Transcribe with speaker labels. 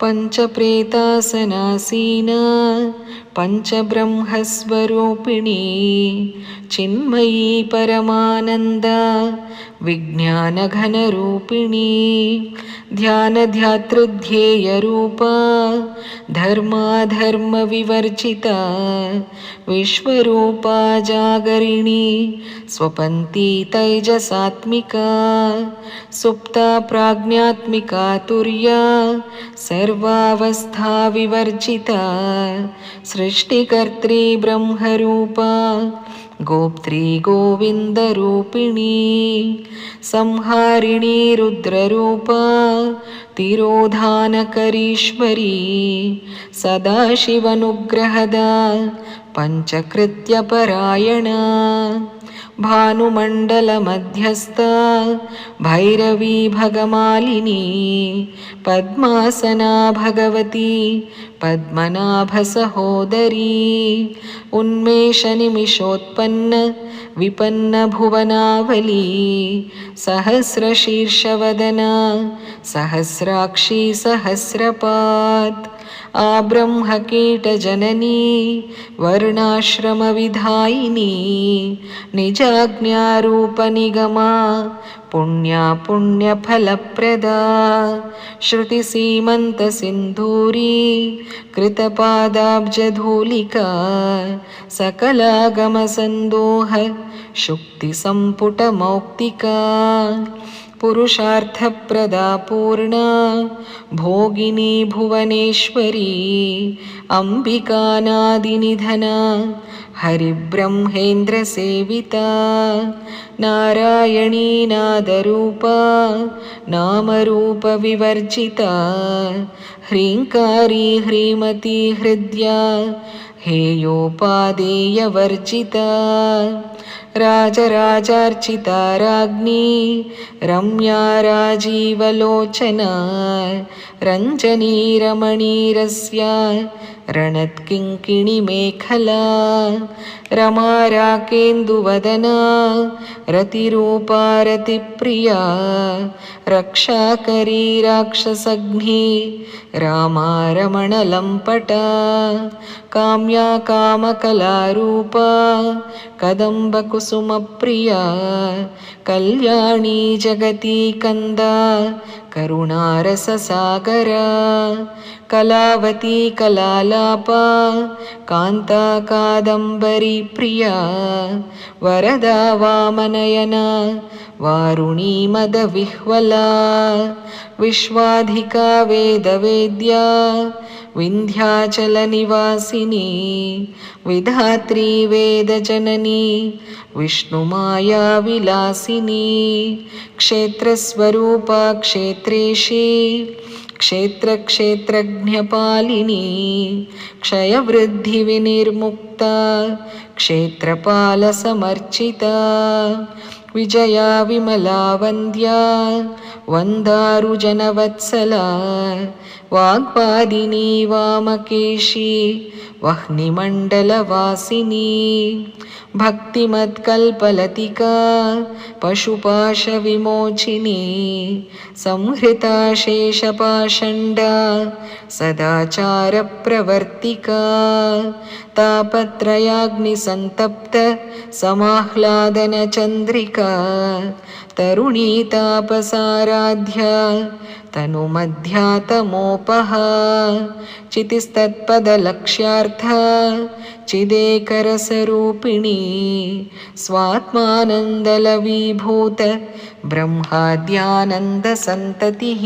Speaker 1: पञ्चप्रेतासनासीना पञ्चब्रह्मस्वरूपिणी चिन्मयी परमानन्द विज्ञानघनरूपिणी ध्यानध्यातृध्येयरूपा धर्माधर्मविवर्जिता विश्वरूपा जागरिणी स्वपन्ती तैजसात्मिका सुप्ता प्राज्ञात्मिका तुर्या सर्वावस्था विवर्जिता सृष्टिकर्त्री ब्रह्मरूपा गोप्त्री गोविन्दरूपिणी संहारिणी रुद्ररूपा तिरोधानकरीश्वरी सदाशिवनुग्रहदा पञ्चकृत्यपरायणा भानुमण्डलमध्यस्था भैरवी भगमालिनी पद्मासना भगवती पद्मनाभसहोदरी उन्मेषनिमिषोत्पन्न विपन्नभुवनावली सहस्रशीर्षवदना सहस्राक्षी सहस्रपात् आब्रह्मकीटजननी वर्णाश्रमविधायिनी निजाज्ञारूपनिगमा पुण्या पुण्यफलप्रदा श्रुतिसीमन्तसिन्धूरी कृतपादाब्जधूलिका सकलागमसन्दोह शुक्तिसम्पुटमौक्तिका पुरुषार्थप्रदा पूर्णा भोगिनी भुवनेश्वरी अम्बिकानादिनिधना हरिब्रह्मेन्द्रसेविता नारायणी नादरूपा नामरूपविवर्जिता ह्रीङ्कारी ह्रीमती हृद्या हेयोपादेयवर्जिता राजराजार्चिता राज्ञी रम्या राजीवलोचना रञ्जनी रमणीरस्या रणत्किङ्किणिमेखला रमा राकेन्दुवदना रतिरूपा रतिप्रिया रक्षाकरी राक्षसघ्नी रामा रमणलम्पटा काम्या कामकलारूपा कदम्बकुसुमप्रिया कल्याणी जगती कंदा करुणारससागरा कलावती कलालापा कान्ता कादम्बरी प्रिया वरदा वामनयना वारुणी मदविह्वला विश्वाधिका वेदवेद्या विन्ध्याचलनिवासिनी विधात्री वेदजननी विष्णुमाया विलासिनी क्षेत्रस्वरूपा क्षेत्रेशी क्षेत्रक्षेत्रज्ञपालिनी क्षयवृद्धिविनिर्मुक्ता क्षेत्रपालसमर्चिता विजया विमला वन्द्या वन्दारुजनवत्सला वाग्वादिनी वामकेशी वह्निमण्डलवासिनी भक्तिमत्कल्पलतिका पशुपाशविमोचिनी संहृता शेषपाषण्डा सदाचारप्रवर्तिका तापत्रयाग्निसन्तप्त समाह्लादनचन्द्रिका तरुणी तापसाराध्या तनुमध्यातमोपहा चितिस्तत्पदलक्ष्यार्था चिदेकरसरूपिणी स्वात्मानन्दलवीभूत ब्रह्माद्यानन्दसन्ततिः।